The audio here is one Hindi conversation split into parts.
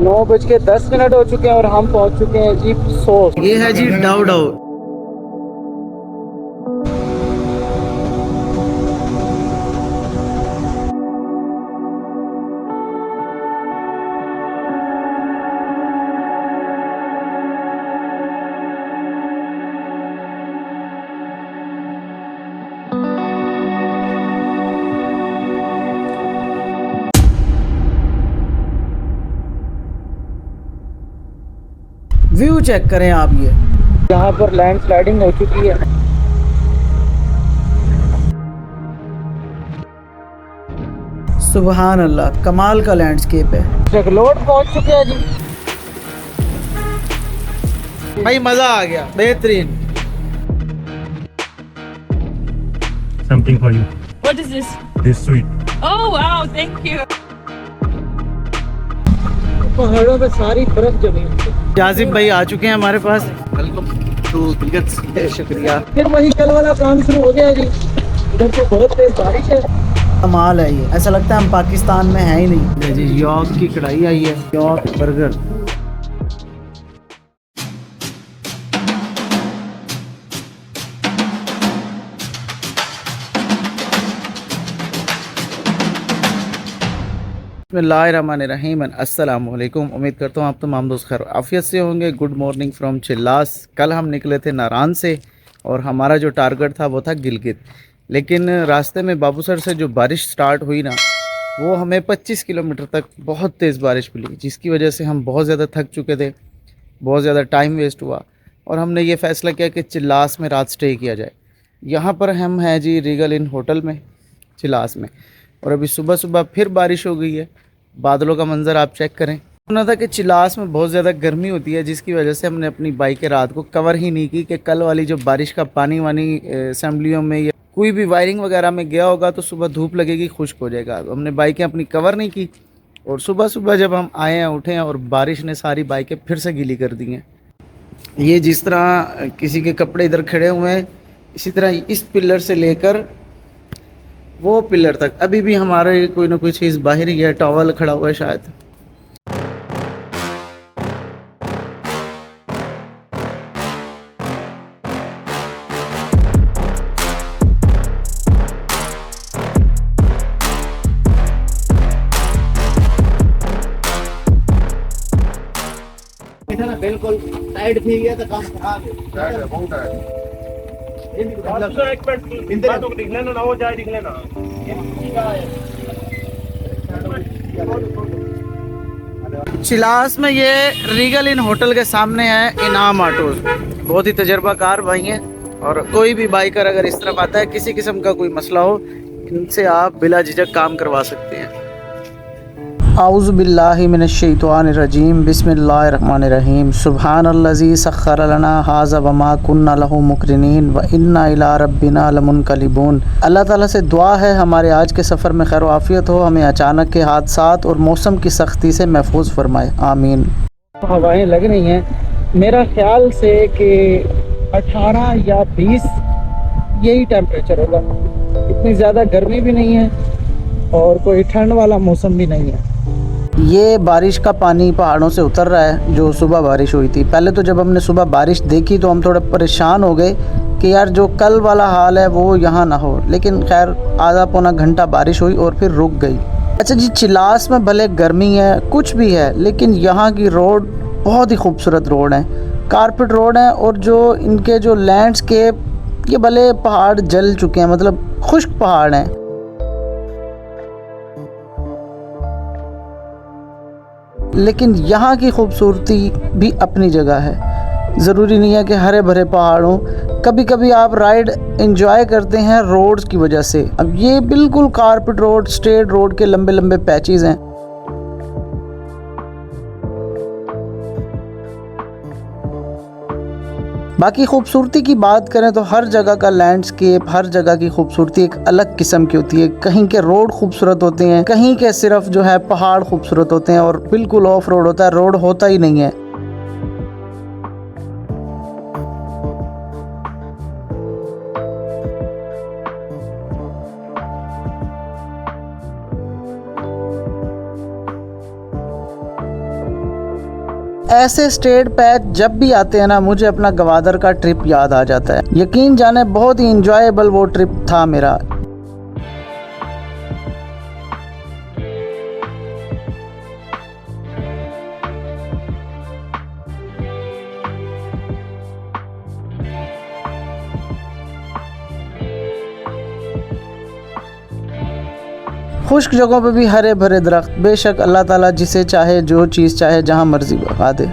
9:10 हो चुके हैं और हम पहुंच चुके हैं जी सोस। ये है जी डाउ डाउ। व्यू चेक करें आप ये। यहाँ पर लैंड स्लाइडिंग हो चुकी है। सुबहान अल्लाह, कमाल का लैंडस्केप है। जगलोट पहुंच चुके हैं जी। भाई मजा आ गया, बेहतरीन। Something for you. What is this? This sweet. Oh wow, thank you. पहाड़ों पे सारी बर्फ जमी हुई है। जाजिब भाई आ चुके हैं हमारे पास। Welcome to बिगत। शुक्रिया। फिर वही कल वाला काम शुरू हो गया जी। इधर तो बहुत तेज बारिश है। कमाल है ये, ऐसा लगता है हम पाकिस्तान में हैं ही नहीं। जी यॉर्क की कढ़ाई आई है, यॉर्क बर्गर। बिस्मिल्लाहिर्रहमानिर्रहीम, अस्सलाम वालेकुम। उम्मीद करता हूँ आप तमाम दोस्त खैर आफियत से होंगे। Good morning from Chilas. कल हम निकले थे नारान से और हमारा जो टारगेट था वो था गिलगित, लेकिन रास्ते में बाबूसर से जो बारिश स्टार्ट हुई ना, वो हमें 25 किलोमीटर तक बहुत तेज़ बारिश मिली, जिसकी वजह से हम बहुत ज़्यादा थक चुके थे, बहुत ज़्यादा टाइम वेस्ट हुआ और हमने ये फ़ैसला किया कि चिल्लास में रात स्टे किया जाए। यहाँ पर हम हैं जी रीगल इन होटल में चिल्लास में, और अभी सुबह सुबह फिर बारिश हो गई है। बादलों का मंज़र आप चेक करें। सुना था कि चिल्लास में बहुत ज़्यादा गर्मी होती है, जिसकी वजह से हमने अपनी बाइक रात को कवर ही नहीं की कि कल वाली जो बारिश का पानी वानी असेंबलियों में या कोई भी वायरिंग वगैरह में गया होगा तो सुबह धूप लगेगी, खुश्क हो जाएगा। तो हमने बाइकें अपनी कवर नहीं की और सुबह सुबह जब हम आए हैं उठे हैं और बारिश ने सारी बाइकें फिर से गीली कर दी हैं। ये जिस तरह किसी के कपड़े इधर खड़े हुए हैं, इसी तरह इस पिलर से लेकर वो पिलर तक अभी भी हमारे कोई ना कोई चीज़ बाहर ही है। टॉवल खड़ा हुआ है शायद। बिल्कुल टाइट थी गया तो काम खराब है, बहुत है। चिलास में ये रीगल इन होटल के सामने है इनाम ऑटोज। बहुत ही तजर्बाकार भाई हैं और कोई भी बाइकर अगर इस तरफ आता है, किसी किस्म का कोई मसला हो, इनसे आप बिला झिझक काम करवा सकते हैं। आऊज़ु बिल्लाहि मिनश्शैतानिर्रजीम, बिस्मिल्लाहिर्रहमानिर्रहीम। सुब्हानल्लज़ी सख्खर लना हाज़ा वमा कुन्ना लहू मुक़रिनीन व इन्ना इला रब्बिना लमुनक़लिबून। अल्लाह ताला से दुआ है हमारे आज के सफ़र में खैर आफ़ियत हो, हमें अचानक के हादसात और मौसम की सख्ती से महफूज फरमाए, आमीन। हवाएं लग रही हैं मेरा ख्याल से कि 18 या 20 यही टेम्परेचर होगा। इतनी ज़्यादा गर्मी भी नहीं है और कोई ठंड वाला मौसम भी नहीं है। ये बारिश का पानी पहाड़ों से उतर रहा है जो सुबह बारिश हुई थी। पहले तो जब हमने सुबह बारिश देखी तो हम थोड़े परेशान हो गए कि यार जो कल वाला हाल है वो यहाँ ना हो, लेकिन खैर आधा पौना घंटा बारिश हुई और फिर रुक गई। अच्छा जी, चिलास में भले गर्मी है कुछ भी है, लेकिन यहाँ की रोड बहुत ही खूबसूरत रोड है, कारपेट रोड है। और जो इनके जो लैंडस्केप, ये भले पहाड़ जल चुके हैं, मतलब खुश्क पहाड़ हैं, लेकिन यहाँ की खूबसूरती भी अपनी जगह है। ज़रूरी नहीं है कि हरे भरे पहाड़ों, कभी कभी आप राइड एंजॉय करते हैं रोड्स की वजह से। अब ये बिल्कुल कारपेट रोड, स्ट्रेट रोड के लंबे लंबे पैचेस हैं। बाकी खूबसूरती की बात करें तो हर जगह का लैंडस्केप, हर जगह की खूबसूरती एक अलग किस्म की होती है। कहीं के रोड खूबसूरत होते हैं, कहीं के सिर्फ जो है पहाड़ खूबसूरत होते हैं और बिल्कुल ऑफ रोड होता है, रोड होता ही नहीं है। ऐसे स्टेट पैच जब भी आते हैं ना, मुझे अपना गवादर का ट्रिप याद आ जाता है। यकीन जाने बहुत ही इंजॉयबल वो ट्रिप था मेरा। खुश्क जगहों पे भी हरे भरे दरख्त। बेशक अल्लाह ताला जिसे चाहे जो चीज़ चाहे जहाँ मर्जी बगा दे।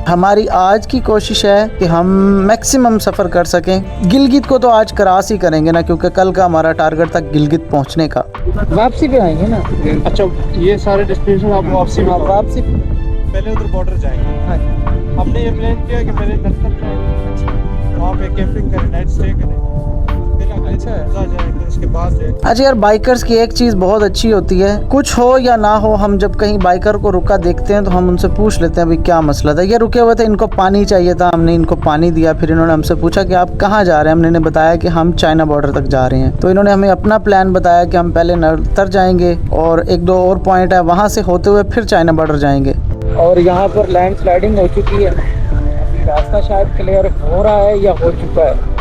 हमारी आज की कोशिश है कि हम मैक्सिमम सफ़र कर सकें। गिलगित को तो आज क्रॉस ही करेंगे ना, क्योंकि कल का हमारा टारगेट था गिलगित पहुँचने का। वापसी पे आएंगे ना। अच्छा, ये सारे डेस्टिनेशन आप वापसी में वापसी पहले उधर बॉर्डर जाएंगे। हाँ। हमने ये प्लान किया कि पहले नक्सल जाएंगे, वहाँ पे कैंपिंग करें, नाइट स्टे करें, फिर अच्छा जाए, फिर उसके बाद जाए। अच्छा यार, बाइकर्स की एक चीज़ बहुत अच्छी होती है, कुछ हो या ना हो, हम जब कहीं बाइकर को रुका देखते हैं तो हम उनसे पूछ लेते हैं भाई क्या मसला था। ये रुके हुए थे, इनको पानी चाहिए था, हमने इनको पानी दिया। फिर इन्होंने हमसे पूछा कि आप कहाँ जा रहे हैं, हमने इन्हें बताया कि हम चाइना बॉर्डर तक जा रहे हैं। तो इन्होंने हमें अपना प्लान बताया कि हम पहले नर्तर जाएंगे और एक दो और पॉइंट है, वहाँ से होते हुए फिर चाइना बॉर्डर जाएंगे। और यहाँ पर लैंड स्लाइडिंग हो चुकी है। अभी रास्ता शायद क्लियर हो रहा है या हो चुका है।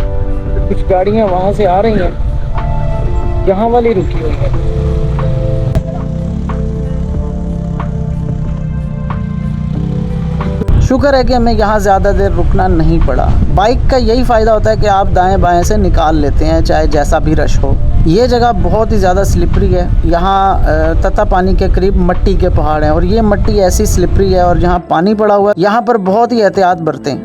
कुछ गाड़ियाँ वहाँ से आ रही हैं, यहाँ वाली रुकी हुई है। शुक्र है कि हमें यहाँ ज़्यादा देर रुकना नहीं पड़ा। बाइक का यही फ़ायदा होता है कि आप दाएं बाएं से निकाल लेते हैं, चाहे जैसा भी रश हो। ये जगह बहुत ही ज़्यादा स्लिपरी है। यहाँ तता पानी के करीब मट्टी के पहाड़ हैं और ये मट्टी ऐसी स्लिपरी है, और जहाँ पानी पड़ा हुआ है यहाँ पर बहुत ही एहतियात बरतें।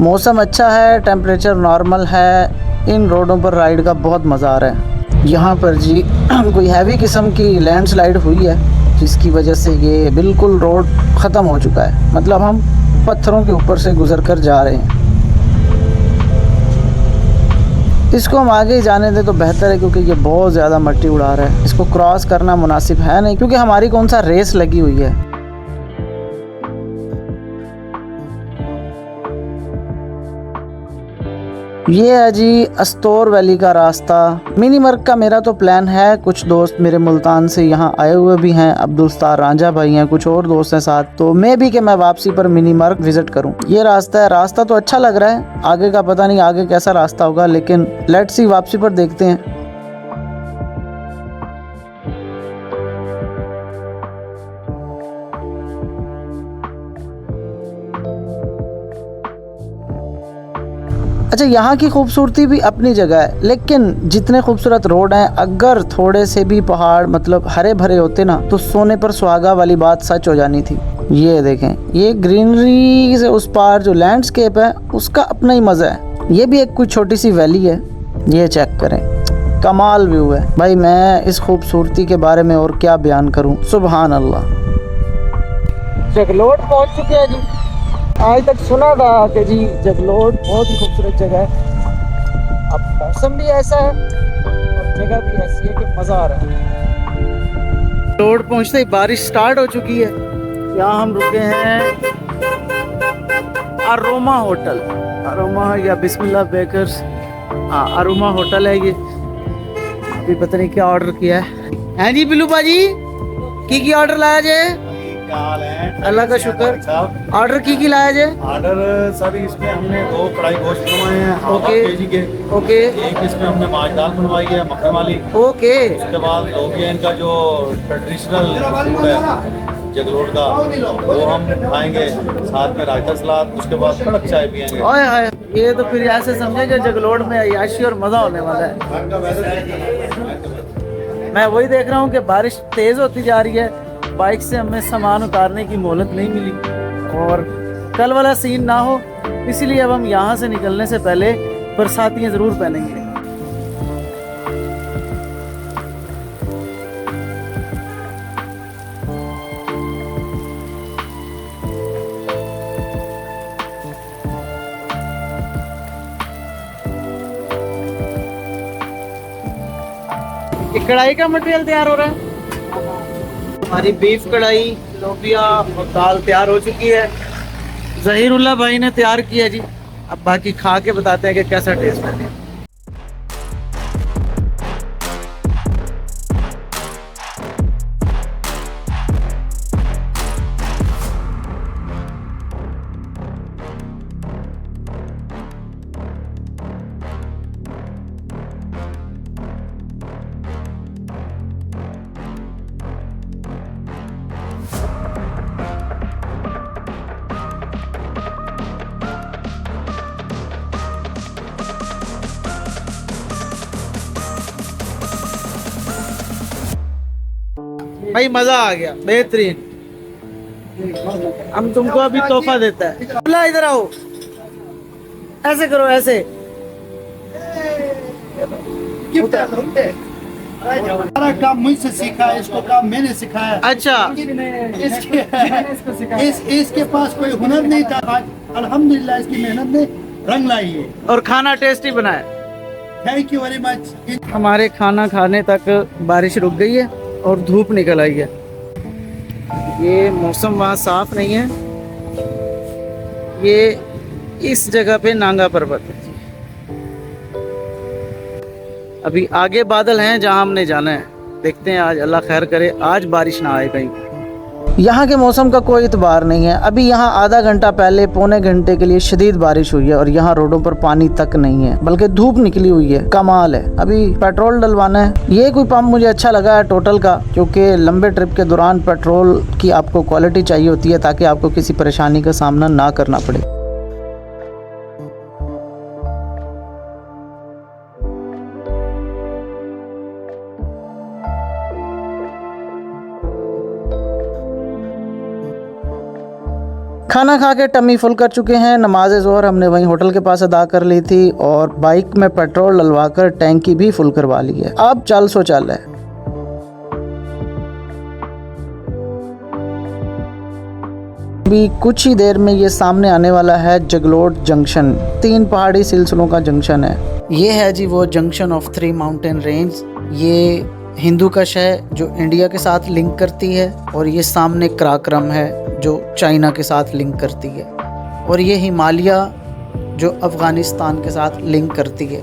मौसम अच्छा है, टेम्परेचर नॉर्मल है। इन रोडों पर राइड का बहुत मज़ा आ रहा है। यहाँ पर जी कोई हैवी किस्म की लैंडस्लाइड हुई है, जिसकी वजह से ये बिल्कुल रोड ख़त्म हो चुका है। मतलब हम पत्थरों के ऊपर से गुजर कर जा रहे हैं। इसको हम आगे जाने दें तो बेहतर है, क्योंकि ये बहुत ज़्यादा मट्टी उड़ा रहा है। इसको क्रॉस करना मुनासिब है नहीं, क्योंकि हमारी कौन सा रेस लगी हुई है। ये है जी अस्तोर वैली का रास्ता। मिनी मर्ग का मेरा तो प्लान है। कुछ दोस्त मेरे मुल्तान से यहाँ आए हुए भी हैं, अब्दुल सत्तार रांझा भाई हैं, कुछ और दोस्त हैं साथ। तो मैं भी कि मैं वापसी पर मिनी मर्ग विजिट करूँ। ये रास्ता है, रास्ता तो अच्छा लग रहा है। आगे का पता नहीं आगे कैसा रास्ता होगा, लेकिन लेट्स सी, वापसी पर देखते हैं। अच्छा, यहाँ की खूबसूरती भी अपनी जगह है, लेकिन जितने खूबसूरत रोड हैं, अगर थोड़े से भी पहाड़ मतलब हरे भरे होते ना, तो सोने पर सुहागा वाली बात सच हो जानी थी। ये देखें, ये ग्रीनरी से उस पार जो लैंडस्केप है उसका अपना ही मज़ा है। ये भी एक कोई छोटी सी वैली है, ये चेक करें, कमाल व्यू है भाई। मैं इस खूबसूरती के बारे में और क्या बयान करूँ, सुभान अल्लाह। जगलोट पहुँच चुके हैं जी। आज तक सुना था कि जी जगलोट बहुत ही खूबसूरत जगह है। अब मौसम भी ऐसा है और जगह भी ऐसी है कि मज़ा आ रहा है। रोड पहुंचते ही बारिश स्टार्ट हो चुकी है। यहाँ हम रुके हैं अरोमा होटल, अरोमा या बिस्मिल्लाह बेकर्स। हाँ, अरोमा होटल है ये। अभी पता नहीं क्या ऑर्डर किया है। हैं जी बिल्लू बाजी, की ऑर्डर लाया जे? अल्लाह का शुक्र। ऑर्डर की लाया जे? ऑर्डर सर इसमें हमने 2 कढ़ाई गोश्त बनवाए हैं, ओके। केजी के। ओके एक इसमें हमने माछ दाल बनवाई है मक्खन वाली। ओके। उसके बाद लोबिया इनका जो ट्रेडिशनल फूड है जगलोट का, वो हम खाएंगे, साथ में रायता सलाद। उसके बाद कड़क चाय पियेंगे। ओए हाय, ये तो फिर ऐसे समझे कि जगलोट में अय्याशी और मज़ा होने वाला है। मैं वही देख रहा हूँ कि बारिश तेज़ होती जा रही है। बाइक से हमें सामान उतारने की मोहलत नहीं मिली, और कल वाला सीन ना हो, इसीलिए अब हम यहाँ से निकलने से पहले बरसातियाँ ज़रूर पहनेंगे। कढ़ाई का मटेरियल तैयार हो रहा है। हमारी बीफ कढ़ाई, लोबिया और दाल तैयार हो चुकी है। जहीरुल्लाह भाई ने तैयार किया जी, अब बाकी खा के बताते हैं कि कैसा टेस्ट है। भाई मजा आ गया, बेहतरीन। हम तुमको अभी तोहफा देता है। अल्लाह इधर आओ, ऐसे करो, ऐसे। सारा काम मुझसे सीखा है, इसको काम मैंने सिखाया। अच्छा, इसके पास कोई हुनर नहीं था, आज अल्हम्दुलिल्लाह इसकी मेहनत ने रंग लाई है। और खाना टेस्टी बनाया। Thank you very much. हमारे खाना खाने तक बारिश रुक गई है और धूप निकल आई है। ये मौसम वहाँ साफ नहीं है। ये इस जगह पे नांगा पर्वत है। अभी आगे बादल हैं जहाँ हमने जाना है। देखते हैं, आज अल्लाह खैर करे, आज बारिश ना आए कहीं। यहाँ के मौसम का कोई इतबार नहीं है। अभी यहाँ आधा घंटा पहले पौने घंटे के लिए शदीद बारिश हुई है और यहाँ रोडों पर पानी तक नहीं है, बल्कि धूप निकली हुई है। कमाल है। अभी पेट्रोल डलवाना है। ये कोई पंप मुझे अच्छा लगा है टोटल का, क्योंकि लंबे ट्रिप के दौरान पेट्रोल की आपको क्वालिटी चाहिए होती है ताकि आपको किसी परेशानी का सामना ना करना पड़े। खाना खा के टमी फुल कर चुके हैं। नमाज ज़ोहर हमने वहीं होटल के पास अदा कर ली थी और बाइक में पेट्रोल डलवा कर टैंकी भी फुल करवा ली है। अब चल सो चल है। अभी कुछ ही देर में ये सामने आने वाला है जगलोट जंक्शन। 3 पहाड़ी सिलसिलों का जंक्शन है। ये है जी वो जंक्शन ऑफ 3 माउंटेन रेंज। ये हिंदू कश है जो इंडिया के साथ लिंक करती है, और ये सामने कराक्रम है जो चाइना के साथ लिंक करती है, और ये हिमालय जो अफ़गानिस्तान के साथ लिंक करती है।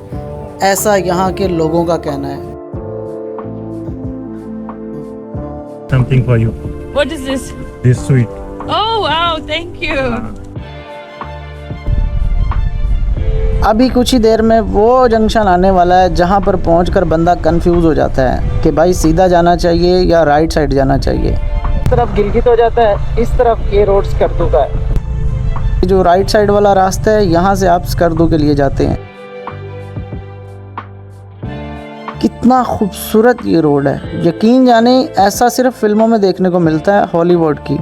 ऐसा यहाँ के लोगों का कहना है। Something for you. What is this? This sweet. Oh wow, thank you. अभी कुछ ही देर में वो जंक्शन आने वाला है जहाँ पर पहुँचकर बंदा कंफ्यूज हो जाता है कि भाई सीधा जाना चाहिए या राइट साइड जाना चाहिए। इस तरफ गिलगित हो जाता है, इस तरफ ये रोड स्कर्दू का है। जो राइट साइड वाला रास्ता है यहाँ से आप स्कर्दू के लिए जाते हैं। कितना खूबसूरत ये रोड है, यकीन जाने ऐसा सिर्फ फिल्मों में देखने को मिलता है, हॉलीवुड की।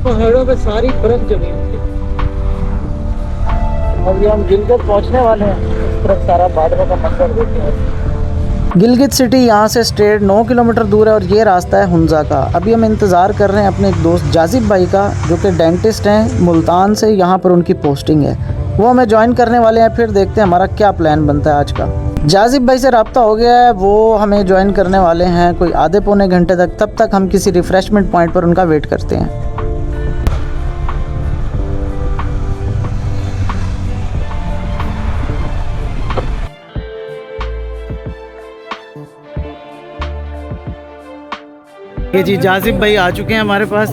पहाड़ों पे सारी बर्फ जमी हुई है और ये हम गिलगित पहुंचने वाले हैं। इस तरफ सारा बादलों का मंजर देखते हैं। गिलगित सिटी यहाँ से स्ट्रेट 9 किलोमीटर दूर है और ये रास्ता है हुंजा का। अभी हम इंतज़ार कर रहे हैं अपने एक दोस्त जाजिब भाई का, जो कि डेंटिस्ट हैं मुल्तान से। यहाँ पर उनकी पोस्टिंग है, वो हमें ज्वाइन करने वाले हैं। फिर देखते हैं हमारा क्या प्लान बनता है आज का। जाजिब भाई से रब्ता हो गया है, वो हमें ज्वाइन करने वाले हैं कोई आधे पौने घंटे तक। तब तक हम किसी रिफ़्रेशमेंट पॉइंट पर उनका वेट करते हैं। ये जी जाजिब भाई आ चुके हैं हमारे पास।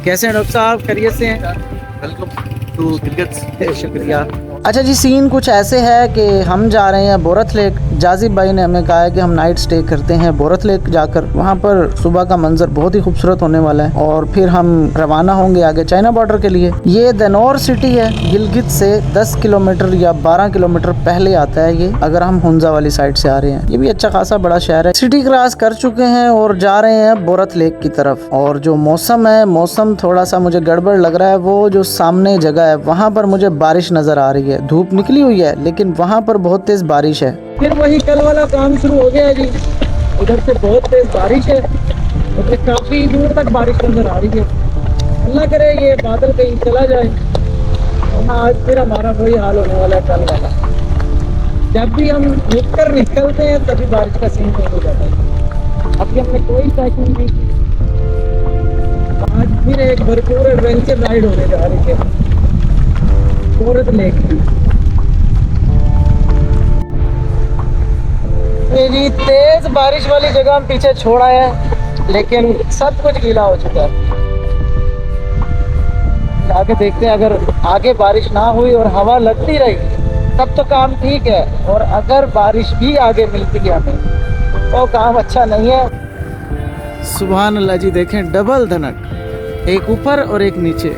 कैसे हैं डॉक्टर साहब, खैरियत से हैं? Welcome to Gilgit. शुक्रिया। अच्छा जी, सीन कुछ ऐसे है कि हम जा रहे हैं बोरथ लेक। जाजिब भाई ने हमें कहा है कि हम नाइट स्टे करते हैं बोरथ लेक जाकर। वहाँ पर सुबह का मंजर बहुत ही खूबसूरत होने वाला है और फिर हम रवाना होंगे आगे चाइना बॉर्डर के लिए। ये दनौर सिटी है, गिलगित से 10 किलोमीटर या 12 किलोमीटर पहले आता है ये, अगर हम हुंजा वाली साइड से आ रहे हैं। ये भी अच्छा खासा बड़ा शहर है। सिटी क्रॉस कर चुके हैं और जा रहे हैं बोरथ लेक की तरफ। और जो मौसम है, मौसम थोड़ा सा मुझे गड़बड़ लग रहा है। वो जो सामने जगह है वहाँ पर मुझे बारिश नजर आ रही है। धूप निकली हुई है लेकिन वहाँ पर बहुत तेज बारिश है। फिर वही कल वाला काम शुरू हो गया है जी। उधर से बहुत तेज बारिश है, उधर काफी दूर तक बारिश नजर आ रही है। अल्लाह करे ये बादल कहीं चला जाए, वरना आज फिर हमारा वही हाल होने वाला है कल वाला। जब भी हम रुक कर निकलते हैं तभी बारिश का सीन हो जाता है। अभी हमने कोई पैकिंग नहीं की। आज फिर एक भरपूर एडवेंचर राइड होने जा रही है बोरथ लेक की। ये जी तेज बारिश वाली जगह हम पीछे छोड़ आए हैं, लेकिन सब कुछ गीला हो चुका है। आगे देखते हैं, अगर आगे बारिश ना हुई और हवा लगती रही तब तो काम ठीक है, और अगर बारिश भी आगे मिलती है हमें तो काम अच्छा नहीं है। सुभान अल्लाह जी, देखें डबल धनक, एक ऊपर और एक नीचे।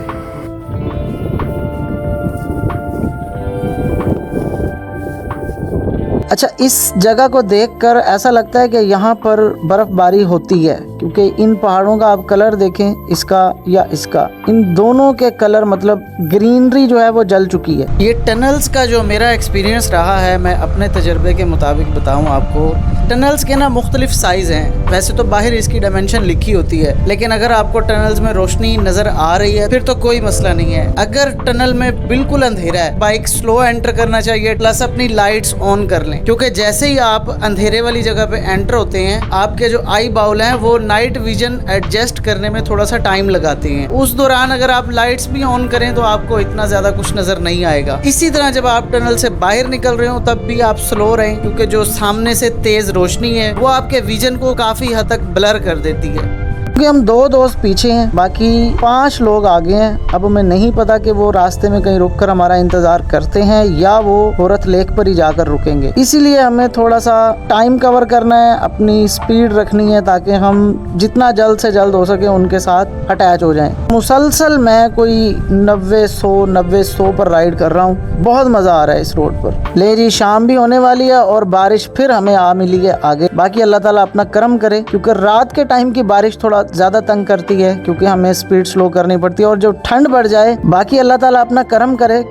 अच्छा, इस जगह को देखकर ऐसा लगता है कि यहाँ पर बर्फबारी होती है, क्योंकि इन पहाड़ों का आप कलर देखें, इसका या इसका, इन दोनों के कलर मतलब ग्रीनरी जो है वो जल चुकी है। ये टनल्स का जो मेरा एक्सपीरियंस रहा है, मैं अपने तजर्बे के मुताबिक बताऊं आपको। टनल्स के ना मुख्तलिफ साइज हैं। वैसे तो बाहर इसकी डायमेंशन लिखी होती है, लेकिन अगर आपको टनल्स में रोशनी नजर आ रही है फिर तो कोई मसला नहीं है। अगर टनल में बिल्कुल अंधेरा है, बाइक स्लो एंटर करना चाहिए, प्लस अपनी लाइट्स ऑन कर लें, क्योंकि जैसे ही आप अंधेरे वाली जगह पे एंटर होते हैं, आपके जो आई बाउल हैं वो नाइट विजन एडजस्ट करने में थोड़ा सा टाइम लगाते हैं। उस दौरान अगर आप लाइट्स भी ऑन करें तो आपको इतना ज्यादा कुछ नजर नहीं आएगा। इसी तरह जब आप टनल से बाहर निकल रहे हो तब भी आप स्लो रहें, क्योंकि जो सामने से तेज रोशनी है वो आपके विजन को काफी हद तक ब्लर कर देती है। क्योंकि हम 2 दोस्त पीछे हैं, बाकी 5 लोग आगे हैं। अब हमें नहीं पता कि वो रास्ते में कहीं रुककर हमारा इंतजार करते हैं या वो बोरथ लेक पर ही जाकर रुकेंगे। इसीलिए हमें थोड़ा सा टाइम कवर करना है, अपनी स्पीड रखनी है ताकि हम जितना जल्द से जल्द हो सके उनके साथ अटैच हो जाएं। मुसलसल मैं कोई 90-100 पर राइड कर रहा हूँ। बहुत मजा आ रहा है इस रोड पर। ले जी, शाम भी होने वाली है और बारिश फिर हमें आ मिली है आगे। बाकी अल्लाह ताला अपना करम करे, क्योंकि रात के टाइम की बारिश थोड़ा ज़्यादा तंग करती है, क्योंकि हमें स्पीड स्लो करनी पड़ती है और जो ठंड बढ़ जाए। बाकी अल्लाह ताला अपना करम करे।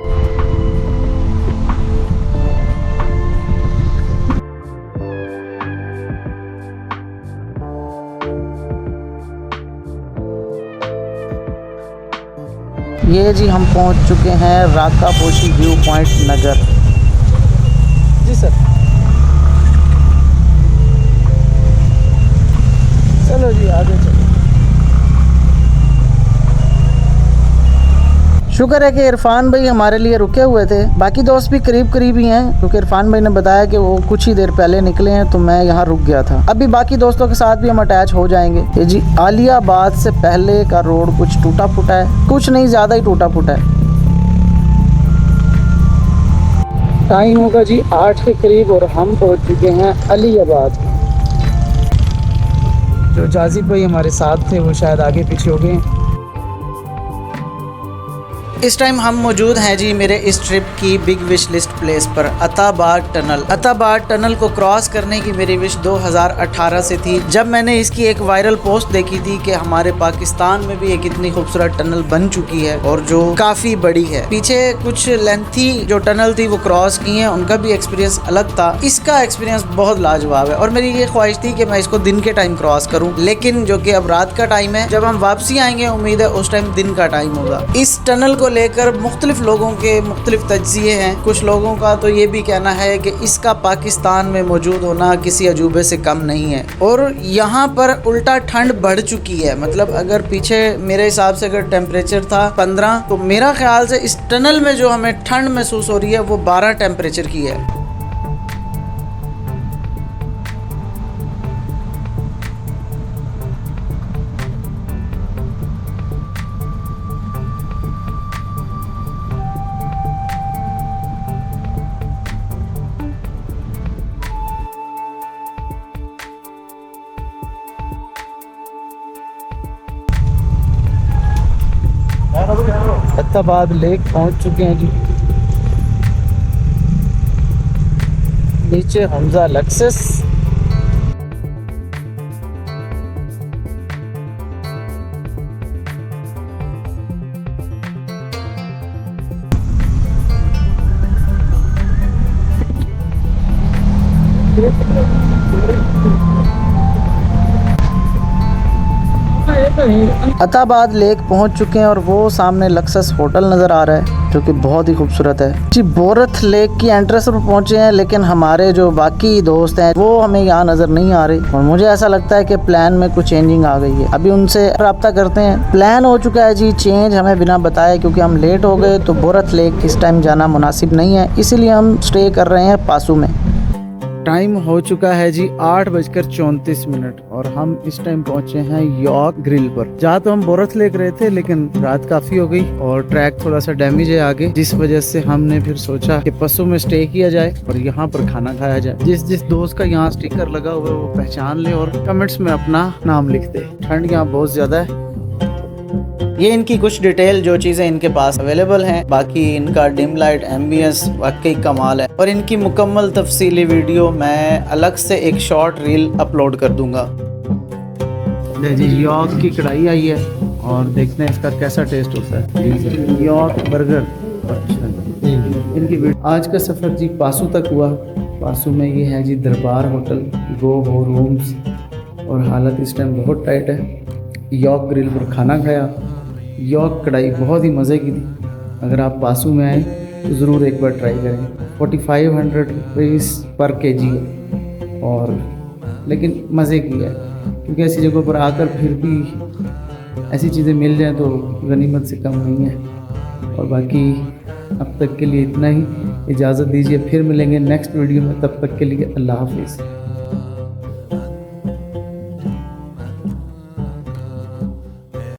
ये जी हम पहुंच चुके हैं राकापोशी व्यू पॉइंट नगर। जी सर, चलो जी आगे चलो। शुक्र है कि इरफान भाई हमारे लिए रुके हुए थे। बाकी दोस्त भी करीब करीब ही हैं, क्योंकि इरफान भाई ने बताया कि वो कुछ ही देर पहले निकले हैं, तो मैं यहाँ रुक गया था। अभी बाकी दोस्तों के साथ भी हम अटैच हो जाएंगे। ये जी आलियाबाद से पहले का रोड कुछ टूटा फूटा है, कुछ नहीं ज़्यादा ही टूटा फूटा है। टाइम होगा जी 8 के करीब और हम पहुँच चुके हैं अलीबाद। जो जाजिब भाई हमारे साथ थे वो शायद आगे पीछे हो गए। इस टाइम हम मौजूद हैं जी मेरे इस ट्रिप की बिग विश लिस्ट प्लेस पर, अताबाद टनल। अताबाद टनल को क्रॉस करने की मेरी विश 2018 से थी, जब मैंने इसकी एक वायरल पोस्ट देखी थी कि हमारे पाकिस्तान में भी एक इतनी खूबसूरत टनल बन चुकी है और जो काफ़ी बड़ी है। पीछे कुछ लेंथी जो टनल थी वो क्रॉस की हैं, उनका भी एक्सपीरियंस अलग था। इसका एक्सपीरियंस बहुत लाजवाब है और मेरी ये ख्वाहिश थी कि मैं इसको दिन के टाइम क्रॉस करूँ, लेकिन जो कि अब रात का टाइम है। जब हम वापसी आएंगे उम्मीद है उस टाइम दिन का टाइम होगा। इस टनल को लेकर मुख्तलिफ लोगों के मुख्तलिफ तज्ज़िये हैं। कुछ लोगों का तो ये भी कहना है कि इसका पाकिस्तान में मौजूद होना किसी अजूबे से कम नहीं है, और यहाँ पर उल्टा ठंड बढ़ चुकी है। मतलब अगर पीछे मेरे हिसाब से अगर टेम्परेचर था 15, तो मेरा ख्याल से इस टनल में जो हमें ठंड महसूस हो रही है वो 12 टेम्परेचर की है। अत्ताबाद लेक पहुंच चुके हैं जी। नीचे हमजा लक्सस। अत्ताबाद लेक पहुंच चुके हैं और वो सामने लक्सस होटल नज़र आ रहा है जो कि बहुत ही खूबसूरत है जी। बोरथ लेक की एंट्रेंस पर पहुंचे हैं, लेकिन हमारे जो बाकी दोस्त हैं वो हमें यहाँ नज़र नहीं आ रही और मुझे ऐसा लगता है कि प्लान में कुछ चेंजिंग आ गई है। अभी उनसे रब्ता करते हैं। प्लान हो चुका है जी चेंज, हमें बिना बताए, क्योंकि हम लेट हो गए तो बोरथ लेक इस टाइम जाना मुनासिब नहीं है, इसीलिए हम स्टे कर रहे हैं पासू में। टाइम हो चुका है जी 8:34 और हम इस टाइम पहुंचे हैं यॉर्क ग्रिल पर। जहाँ तो हम बोरथ लेक रहे थे, लेकिन रात काफी हो गई और ट्रैक थोड़ा सा डैमेज है आगे, जिस वजह से हमने फिर सोचा कि पसू में स्टे किया जाए और यहाँ पर खाना खाया जाए। जिस दोस्त का यहाँ स्टिकर लगा हुआ है वो पहचान ले और कमेंट्स में अपना नाम लिख दे। ठंड यहाँ बहुत ज्यादा है। ये इनकी कुछ डिटेल जो चीज़ें इनके पास अवेलेबल हैं, बाकी इनका डिम लाइट एम्बियंस वाकई कमाल है और इनकी मुकम्मल तफसीली वीडियो मैं अलग से एक शॉर्ट रील अपलोड कर दूंगा। जी यॉर्क की कढ़ाई आई है और देखते हैं इसका कैसा टेस्ट होता है। York burger. अच्छा इनकी आज का सफ़र जी पासू तक हुआ। पासू में ये है जी दरबार होटल, गो हो रूम्स और हालत इस टाइम बहुत टाइट है। यॉर्क ग्रिल पर खाना खाया। यॉर्क कढ़ाई बहुत ही मज़े की थी। अगर आप पासू में आए तो ज़रूर एक बार ट्राई करें। 4500 रुपीज़ पर केजी है और लेकिन मज़े की है, क्योंकि ऐसी जगहों पर आकर फिर भी ऐसी चीज़ें मिल जाएं तो गनीमत से कम नहीं है। और बाकी अब तक के लिए इतना ही। इजाज़त दीजिए, फिर मिलेंगे नेक्स्ट वीडियो में। तब तक के लिए अल्लाह हाफिज़।